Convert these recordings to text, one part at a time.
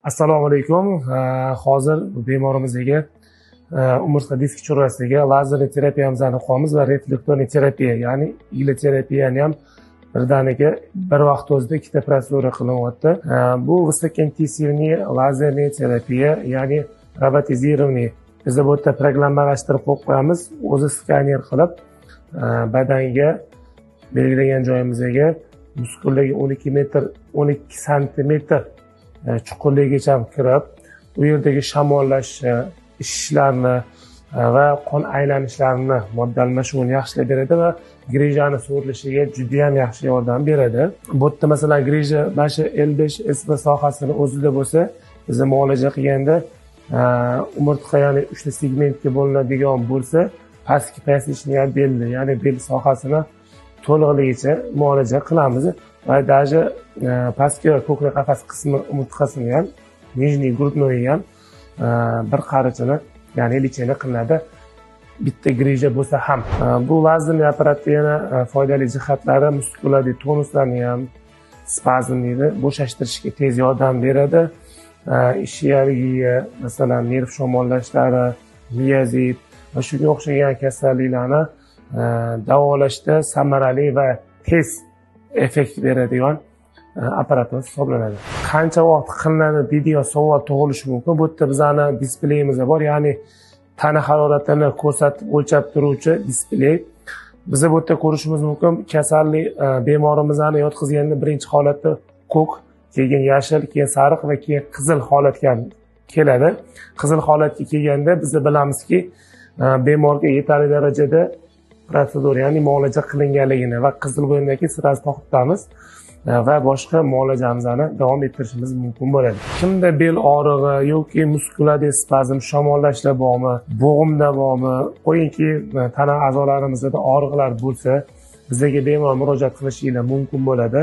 Assalomu alaykum. Hozir bemorimizga umurtqa disk chorrasiga lazerli terapiyamizni qilamiz va reflektorli terapiya, ya'ni igna terapiyani ham birdaniga bir vaqt o'zida ikkita protsedura qilinyapti. Bu высокоинтенсивный lazerli terapiya, ya'ni robotizirованный. Biz bu yerda programmalashtirib qo'yamiz, o'zi skaner qilib badanga belgilagan joyimizga muskuldagi 12 santimetr chuqurligicha kirib, u yerdagi shamollashni, ishishlarni va qon aylanishlarini, modda almashinuvini yaxshilab beradi va grijani so'rilishiga juda ham yaxshi yordam beradi. Bu yerda masalan grija mana shu L5-SV sohasini o'zida bo'lsa, biz muolaja qilganda umurtqa, ya'ni 3 ta segmentga bo'linadigan bo'lsa, pastki poyaсничный belni, ya'ni bel sohasini to'liqligicha muolaja qilamiz va даже pastki ko'krak qafas qismi umurtqasini ham, nijniy grudnoyi ham bir qarichini, ya'ni licheni qilinadi, bitta grija bo'lsa ham. Bu lazerli apparatda yana foydali jihatlari muskularning tonuslarni ham, spazmni bo'shashtirishga tez yordam beradi. Ishiyalgiya, masalan, nerv shamollashlari, miyozit va shunga o'xshagan kasalliklarni davolashda samarali va tez effekt beradigan apparatimiz hisoblanadi. Qancha vaqt qilinadi deydigan savol tug'ilishi mumkin. Bu yerda bizning displeyimiz bor, ya'ni tana haroratini ko'rsatib o'lchab turuvchi displey. Biz bu yerda ko'rishimiz mumkin, kasallik bemorimizni yotqizganda birinchi holatda ko'k, keyin yashil, keyin sariq va keyin qizil holatga keladi. Qizil holatga kelganda biz bilamizki, bemorga yetarli darajada protsedura, ya'ni muolaja qilinganligini va qizil bo'lgandan keyin sirasi to'xtatamiz va boshqa muolajamizni davom ettirishimiz mumkin bo'ladi. Kimda bel og'rig'i yoki muskularda spazm, shamollashlar bormi, bo'g'imda bormi, qo'yingki tana a'zolarimizda og'riqlar bo'lsa, bizga bemalol murojaat qilishinglar mumkin bo'ladi.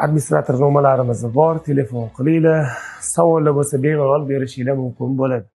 Administrator nomerlarimiz bor, telefon qilinglar. Savollar bo'lsa bemalol berishinglar mumkin bo'ladi.